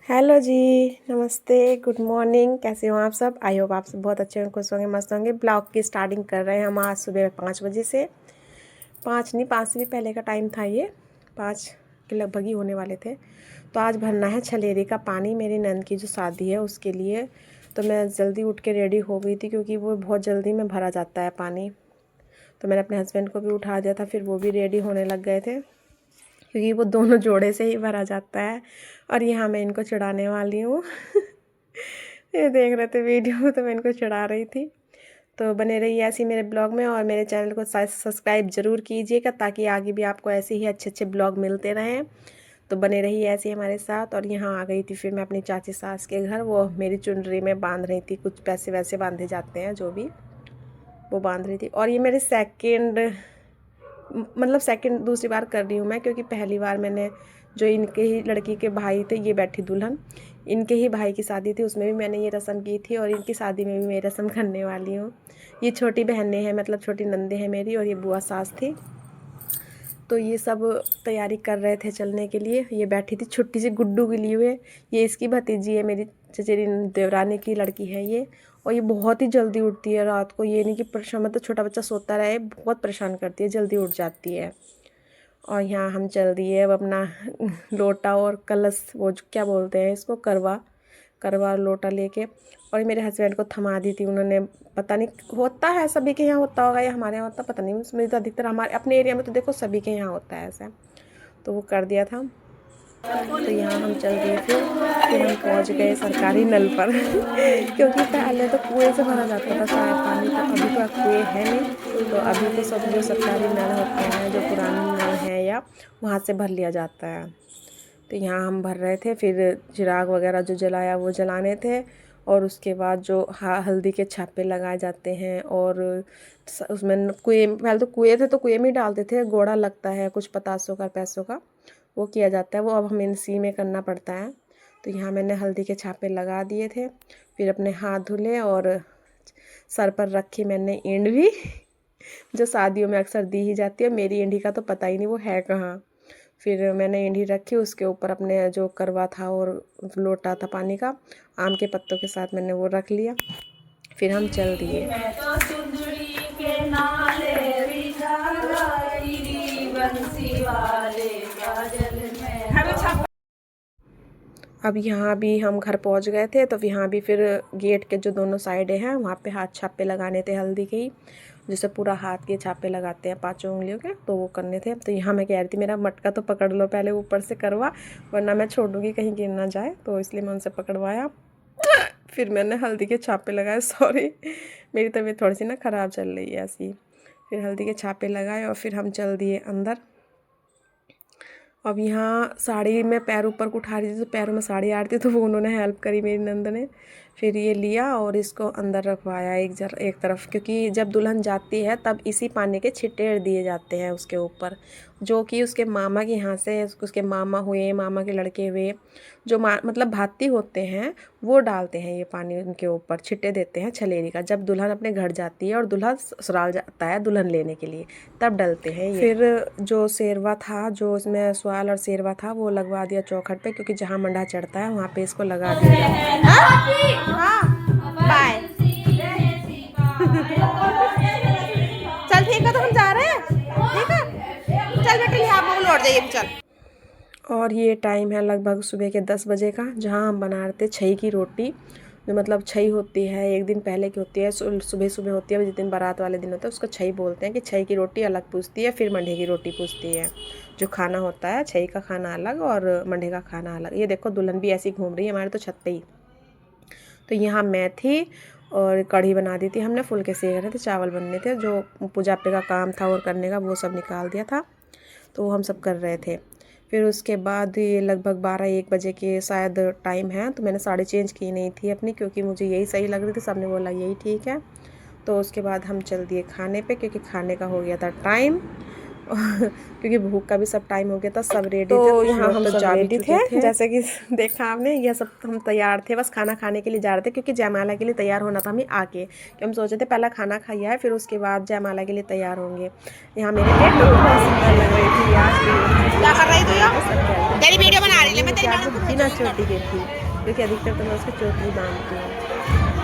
Hello जी। नमस्ते, good morning. कैसे हो आप सब? आई होप आप सब बहुत अच्छे होंगे, खुश होंगे, मस्त होंगे। ब्लॉग की स्टार्टिंग कर रहे हैं हम आज सुबह 5 बजे से। 5 नहीं, 5 से भी पहले का टाइम था, ये 5 के लगभग ही होने वाले थे। तो आज भरना है छलेरी का पानी मेरी नंद की जो शादी है उसके लिए। तो मैं जल्दी उठ के रेडी हो गई थी क्योंकि वो बहुत जल्दी में भरा जाता है पानी। तो मैंने अपने हस्बैंड को भी उठा दिया था, फिर वो भी रेडी होने लग गए थे क्योंकि वो दोनों जोड़े से ही भरा जाता है। और यहाँ मैं इनको चढ़ाने वाली हूँ ये देख रहे थे वीडियो, तो मैं इनको चढ़ा रही थी। तो बने रहिए ऐसे ही मेरे ब्लॉग में, और मेरे चैनल को सब्सक्राइब ज़रूर कीजिएगा ताकि आगे भी आपको ऐसे ही अच्छे अच्छे ब्लॉग मिलते रहें। तो बने रहिए ऐसे ही हमारे साथ। और यहाँ आ गई थी फिर मैं अपनी चाची सास के घर। वो मेरी चुनरी में बांध रही थी, कुछ पैसे वैसे बांधे जाते हैं जो भी, वो बांध रही थी। और ये मेरे सेकंड दूसरी बार कर रही हूँ मैं, क्योंकि पहली बार मैंने जो इनके ही लड़की के भाई थे, ये बैठी दुल्हन, इनके ही भाई की शादी थी, उसमें भी मैंने ये रस्म की थी, और इनकी शादी में भी मैं रस्म करने वाली हूँ। ये छोटी बहनें हैं, मतलब छोटी नंदे हैं मेरी, और ये बुआ सास थी। तो ये सब तैयारी कर रहे थे चलने के लिए। ये बैठी थी छुट्टी सी गुड्डू के लिए। ये इसकी भतीजी है, मेरी चचेरी देवरानी की लड़की है ये। और ये बहुत ही जल्दी उठती है रात को। ये नहीं कि परेशान, मतलब छोटा बच्चा सोता रहे, बहुत परेशान करती है, जल्दी उठ जाती है। और यहाँ हम चल दिए अब अपना लोटा और कलश, वो क्या बोलते हैं इसको, करवा करवा लोटा लेके। और मेरे हस्बैंड को थमा दी थी उन्होंने। पता नहीं, होता है सभी के यहाँ होता होगा या हमारे यहाँ होता, पता नहीं। उसमें तो अधिकतर हमारे अपने एरिया में तो देखो सभी के यहाँ होता है ऐसा। तो वो कर दिया था। तो यहाँ हम चल दिए, फिर हम पहुँच गए सरकारी नल पर क्योंकि पहले तो कुएं से भरा जाता था शायद पानी, तो अभी तो कुएं है नहीं। तो अभी तो सब जो सरकारी नल होते हैं, जो पुराने नल हैं, या वहाँ से भर लिया जाता है। तो यहाँ हम भर रहे थे, फिर चिराग वगैरह जो जलाया वो जलाने थे। और उसके बाद जो हल्दी के छापे लगाए जाते हैं, और उसमें कुएं, पहले तो कुएं थे तो कुएं में ही डालते थे, गोड़ा लगता है कुछ पतासों का पैसों का, वो किया जाता है। वो अब हमें इसी में करना पड़ता है। तो यहाँ मैंने हल्दी के छापे लगा दिए थे, फिर अपने हाथ धुले, और सर पर रखी मैंने ईंट भी जो शादियों में अक्सर दी ही जाती है। मेरी ईंटी का तो पता ही नहीं वो है कहाँ। फिर मैंने ईंटी रखी, उसके ऊपर अपने जो करवा था और लोटा था पानी का, आम के पत्तों के साथ मैंने वो रख लिया। फिर हम चल दिए। अब यहाँ भी हम घर पहुँच गए थे। तो यहाँ भी फिर गेट के जो दोनों साइडें हैं वहाँ पे हाथ छापे लगाने थे हल्दी के ही, जैसे पूरा हाथ के छापे लगाते हैं 5 उंगलियों के, तो वो करने थे। तो यहाँ मैं कह रही थी मेरा मटका तो पकड़ लो पहले ऊपर से करवा, वरना मैं छोड़ूंगी कहीं गिर ना जाए। तो इसलिए मैं उनसे पकड़वाया। फिर मैंने हल्दी के छापे लगाए। सॉरी, मेरी तबीयत थोड़ी सी ना ख़राब चल रही है ऐसी। फिर हल्दी के छापे लगाए और फिर हम चल दिए अंदर। अब यहाँ साड़ी में पैर ऊपर को उठा रही थी, तो पैरों में साड़ी आ रही थी, तो वो उन्होंने हेल्प करी मेरी नंद ने। फिर ये लिया और इसको अंदर रखवाया एक तरफ, क्योंकि जब दुल्हन जाती है तब इसी पानी के छिट्टे दिए जाते हैं उसके ऊपर, जो कि उसके मामा के यहाँ से, उसके मामा हुए, मामा के लड़के हुए, जो मतलब भाती होते हैं, वो डालते हैं ये पानी उनके ऊपर, छिट्टे देते हैं छलेरी का। जब दुल्हन अपने घर जाती है और दूल्हा ससुराल जाता है दुल्हन लेने के लिए, तब डलते हैं ये। फिर जो शेरवा था, जो उसमें सवाल और शेरवा था, वो लगवा दिया चौखट पे, क्योंकि जहाँ मंडा चढ़ता है वहाँ पे इसको लगा दिया। बाय। चल ठीक है, तो हम जा रहे हैं, ठीक है, चल बेटे यहाँ आप लौट जाइए, चल। और ये टाइम है लगभग सुबह के 10 बजे का, जहाँ हम बना रहे थे छई की रोटी। जो मतलब छई होती है, एक दिन पहले की होती है, सुबह सुबह होती है, जिस दिन बारात वाले दिन होता है उसको छई बोलते हैं। कि छई की रोटी अलग पूछती है, फिर मंडे की रोटी पूछती है। जो खाना होता है, छई का खाना अलग और मंडे का खाना अलग। ये देखो दुल्हन भी ऐसी घूम रही है हमारे तो छत पे ही। तो यहाँ मैं थी और कढ़ी बना दी थी हमने, फुलके सेक रहे थे, चावल बनने थे, जो पूजा पे का काम था और करने का वो सब निकाल दिया था, तो वो हम सब कर रहे थे। फिर उसके बाद ये लगभग 12-1 बजे के शायद टाइम है। तो मैंने साड़ी चेंज की नहीं थी अपनी, क्योंकि मुझे यही सही लग रही थी, सबने बोला यही ठीक है। तो उसके बाद हम चल दिए खाने पे, क्योंकि खाने का हो गया था टाइम। क्योंकि भूख का भी सब टाइम हो गया था, सब रेडी थे। तो यहाँ हम सब रेडी थे, जैसे कि देखा आपने, यह सब हम तैयार थे, बस खाना खाने के लिए जा रहे थे क्योंकि जयमाला के लिए तैयार होना था हमें आके, कि हम सोचे थे पहला खाना खाइए है फिर उसके बाद जयमाला के लिए तैयार होंगे। यहाँ मेरी बेटी बहुत सुंदर लग रही थी आज, क्या कर रही थी, तेरी वीडियो बना रही थी, बिना चोटी के थी क्योंकि अधिकतर तो मैं उसकी चोटी बांधती हूँ।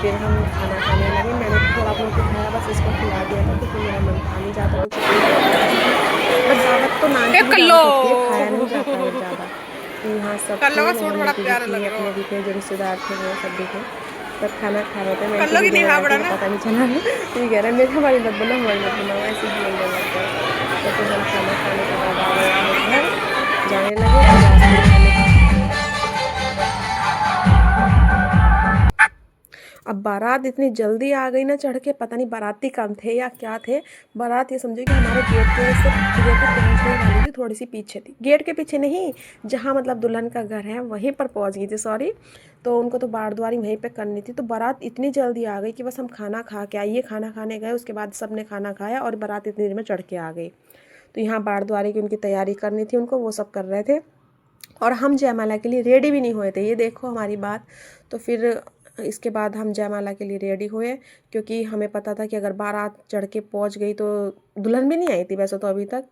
फिर हम खाना खाने लगे, मैंने थोड़ा बहुत खाया, बस इसको खिला दिया था क्योंकि मेरा मन खा नहीं जाता कुछ, बस दावत तो नाम की खाया नहीं जाता है ज़्यादा। तो यहाँ सब अपने भी थे, जो रिश्तेदार थे वो सब भी थे, सब खाना खा रहे थे। मैं पता नहीं चला, ये कह रहे मेरे हमारी मत बनाओ, हमारी मत बनाओ, ऐसे ही बोलने लगता है। तो फिर हम खाना खाने के बाद आ गए घर, जाने लगे। अब बारात इतनी जल्दी आ गई ना चढ़ के, पता नहीं बाराती कम थे या क्या थे। बारात ये समझो कि हमारे गेट के से पहुँचने वाली थी, थोड़ी सी पीछे थी, गेट के पीछे नहीं, जहाँ मतलब दुल्हन का घर है वहीं पर पहुँच गई थी, सॉरी। तो उनको तो बारद्वारी वहीं पे करनी थी, तो बारात इतनी जल्दी आ गई कि बस हम खाना खा के आइए, खाना खाने गए, उसके बाद सब ने खाना खाया और बारात इतनी देर में चढ़ के आ गई। तो यहाँ बारद्वारी की उनकी तैयारी करनी थी उनको, वो सब कर रहे थे और हम जयमाला के लिए रेडी भी नहीं हुए थे, ये देखो हमारी बात। तो फिर इसके बाद हम जयमाला के लिए रेडी हुए, क्योंकि हमें पता था कि अगर बारात चढ़ के पहुंच गई तो दुल्हन भी नहीं आई थी वैसे तो अभी तक,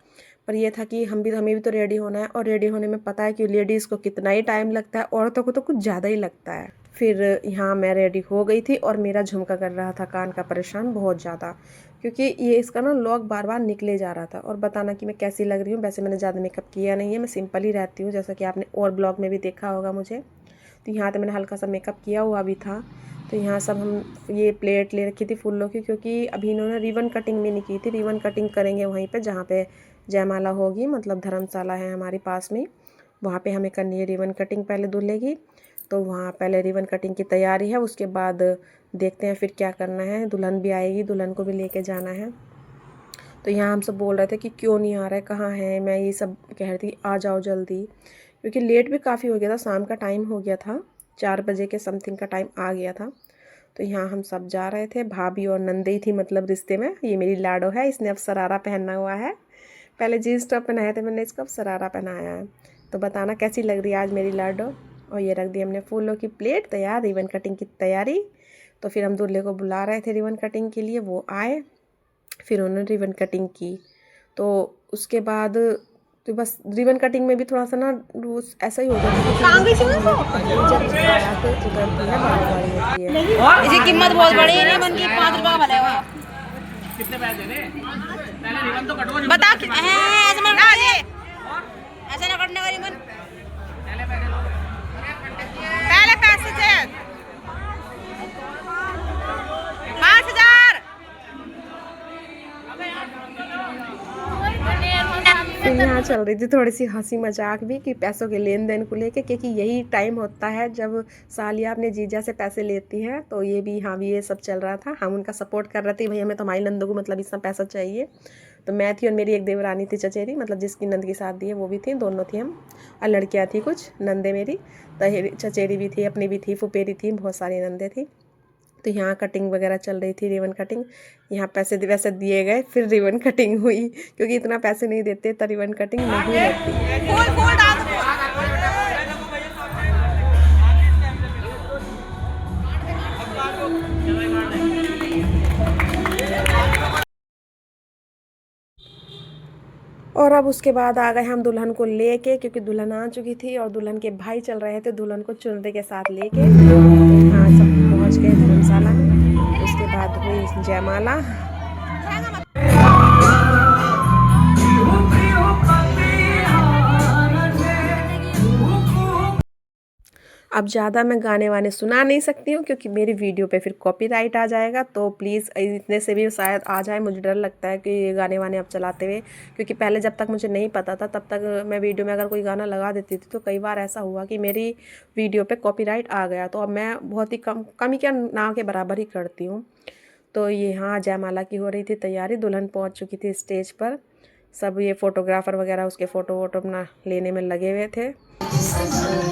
पर यह था कि हमें भी तो रेडी होना है, और रेडी होने में पता है कि लेडीज़ को कितना ही टाइम लगता है, औरतों को तो कुछ ज़्यादा ही लगता है। फिर यहाँ मैं रेडी हो गई थी और मेरा झुमका कर रहा था कान का परेशान बहुत ज़्यादा, क्योंकि ये इसका ना लॉक बार बार निकले जा रहा था। और बताना कि मैं कैसी लग रही हूँ, वैसे मैंने ज़्यादा मेकअप किया नहीं है, मैं सिंपल ही रहती हूँ, जैसा कि आपने और ब्लॉग में भी देखा होगा मुझे। तो यहाँ तो मैंने हल्का सा मेकअप किया हुआ भी था। तो यहाँ सब हम ये प्लेट ले रखी थी फूलों की, क्योंकि अभी इन्होंने रिबन कटिंग भी नहीं की थी, रिबन कटिंग करेंगे वहीं पे जहाँ पे जयमाला होगी, मतलब धर्मशाला है हमारे पास में, वहाँ पे हमें करनी है रिबन कटिंग पहले दूल्हे की। तो वहाँ पहले रिबन कटिंग की तैयारी है, उसके बाद देखते हैं फिर क्या करना है। दुल्हन भी आएगी, दुल्हन को भी लेके जाना है। तो यहाँ हम सब बोल रहे थे कि क्यों नहीं आ रहा है, कहाँ है, मैं ये सब कह रही थी आ जाओ जल्दी, क्योंकि लेट भी काफ़ी हो गया था, शाम का टाइम हो गया था, 4 बजे के समथिंग का टाइम आ गया था। तो यहाँ हम सब जा रहे थे, भाभी और नंदई थी मतलब रिश्ते में। ये मेरी लाडो है, इसने अब शरारा पहना हुआ है, पहले जीन्स टॉप पहनाए थे मैंने, इसको अब शरारा पहनाया है। तो बताना कैसी लग रही है आज मेरी लाडो। और ये रख दी हमने फूलों की प्लेट तैयार, रिबन कटिंग की तैयारी। तो फिर हम दूल्हे को बुला रहे थे रिबन कटिंग के लिए, वो आए, फिर उन्होंने रिबन कटिंग की। तो उसके बाद तो बस रिबन कटिंग में भी थोड़ा सा ना वो ऐसा ही हो गया इसकी कीमत बहुत बड़ी है, रिबन की 5 रुपये का भलेगा। कितने पैसे देने? पहले रिबन तो कटवा, बता ऐसे मत ना ये, ऐसे ना कटने का रिबन, पहले पैसे दे 5000। फिर यहाँ चल रही थी थोड़ी सी हंसी मजाक भी कि पैसों के लेन देन को लेके, क्योंकि यही टाइम होता है जब सालिया अपने जीजा से पैसे लेती है। तो ये भी हाँ भी ये सब चल रहा था, हम उनका सपोर्ट कर रहे थे, भैया हमें तो हमारी नंदों को मतलब इतना पैसा चाहिए। तो मैं थी और मेरी एक देवरानी थी चचेरी, मतलब जिसकी नंद की शादी है वो भी थी, दोनों थी हम, और लड़कियाँ थी कुछ नंदे मेरी, तो चचेरी भी थी, अपनी भी थी, फुपेरी थी, बहुत सारी नंदे थी। तो यहाँ कटिंग वगैरह चल रही थी, रिबन कटिंग। यहाँ पैसे वैसे दिए गए, फिर रिबन कटिंग हुई, क्योंकि इतना पैसे नहीं देते तो रिबन कटिंग नहीं होती। और अब उसके बाद आ गए हम दुल्हन को लेके, क्योंकि दुल्हन आ चुकी थी और दुल्हन के भाई चल रहे थे दुल्हन को चुनरी के साथ लेके। यहाँ सब पहुँच गए धर्मशाला में। उसके बाद हुई जयमाला। अब ज़्यादा मैं गाने वाने सुना नहीं सकती हूँ, क्योंकि मेरी वीडियो पे फिर कॉपीराइट आ जाएगा। तो प्लीज़ इतने से भी शायद आ जाए, मुझे डर लगता है कि ये गाने वाने अब चलाते हुए, क्योंकि पहले जब तक मुझे नहीं पता था तब तक मैं वीडियो में अगर कोई गाना लगा देती थी तो कई बार ऐसा हुआ कि मेरी वीडियो पे कॉपीराइट आ गया। तो अब मैं बहुत ही कम ही क्या ना के बराबर ही करती हूँ। तो ये हाँ जयमाला की हो रही थी तैयारी, दुल्हन पहुँच चुकी थी स्टेज पर, सब ये फ़ोटोग्राफ़र वगैरह उसके फ़ोटो वोटो अपना लेने में लगे हुए थे,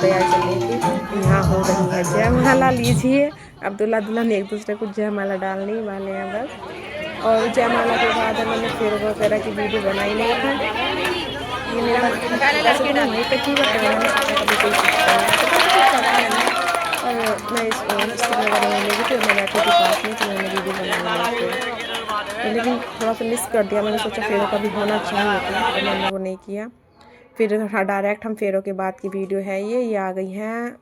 तैयार चल रही थी। यहाँ हो रही है जयमाला, लीजिए अब दूल्हा दुल्हन एक दूसरे को जयमाला डालने वाले हैं बस। और जयमाला के बाद मैंने फिर वगैरह की वीडियो बनाई नहीं थी। ये मेरा वैसे तो मैं वहीं पे थी, बट मैंने सोचा कभी कोई और मैं इसको वगैरह में ले गई थी और मैं बैठी थी पास में, तो मैंने वीडियो बनाई। लेकिन थोड़ा सा मिस कर दिया, मैंने सोचा फेरों का भी होना चाहिए था, तो मैंने वो नहीं किया। फिर डायरेक्ट हम फेरों के बाद की वीडियो है ये आ गई हैं।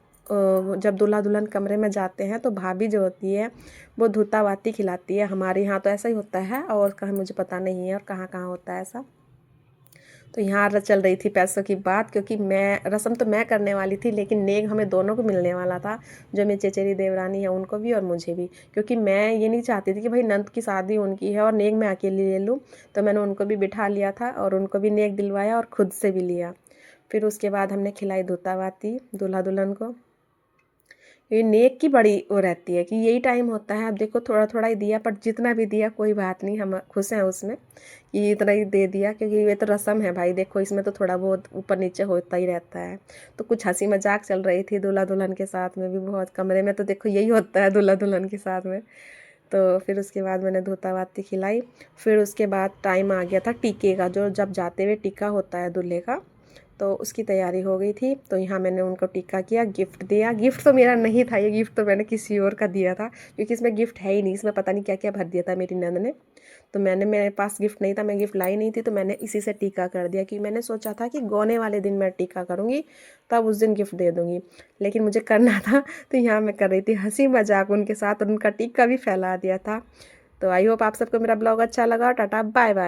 जब दूल्हा दुल्हन कमरे में जाते हैं तो भाभी जो होती है वो धूता बाती खिलाती है। हमारे यहाँ तो ऐसा ही होता है, और कहीं मुझे पता नहीं है और कहाँ कहाँ होता है ऐसा। तो यहाँ चल रही थी पैसों की बात, क्योंकि मैं रस्म तो मैं करने वाली थी, लेकिन नेक हमें दोनों को मिलने वाला था, जो मेरी चचेरी देवरानी है उनको भी और मुझे भी। क्योंकि मैं ये नहीं चाहती थी कि भाई नंद की शादी उनकी है और नेक मैं अकेली ले लूँ, तो मैंने उनको भी बिठा लिया था और उनको भी नेक दिलवाया और ख़ुद से भी लिया। फिर उसके बाद हमने खिलाई धोताबाती दूल्हा दुल्हन को। ये नेक की बड़ी वो रहती है कि यही टाइम होता है। अब देखो थोड़ा थोड़ा ही दिया, पर जितना भी दिया कोई बात नहीं, हम खुश हैं उसमें कि इतना ही दे दिया, क्योंकि ये तो रस्म है भाई। देखो इसमें तो थोड़ा बहुत ऊपर नीचे होता ही रहता है। तो कुछ हंसी मजाक चल रही थी दूल्हा दुल्हन के साथ में भी बहुत। कमरे में तो देखो यही होता है दूल्हा दुल्हन के साथ में। तो फिर उसके बाद मैंने धोताबाती खिलाई। फिर उसके बाद टाइम आ गया था टीके का, जो जब जाते हुए टीका होता है दूल्हे का, तो उसकी तैयारी हो गई थी। तो यहाँ मैंने उनको टीका किया, गिफ्ट दिया। गिफ्ट तो मेरा नहीं था, ये गिफ्ट तो मैंने किसी और का दिया था, क्योंकि इसमें गिफ्ट है ही नहीं। इसमें पता नहीं क्या क्या भर दिया था मेरी नंद ने। तो मेरे पास गिफ्ट नहीं था, मैं गिफ्ट लाई नहीं थी, तो मैंने इसी से टीका कर दिया। कि मैंने सोचा था कि गोने वाले दिन मैं टीका करूँगी, तब उस दिन गिफ्ट दे दूँगी, लेकिन मुझे करना था तो यहाँ मैं कर रही थी हंसी मजाक उनके साथ, और उनका टीका भी फैला दिया था। तो आई होप आप सबको मेरा ब्लॉग अच्छा लगा। Tata bye bye.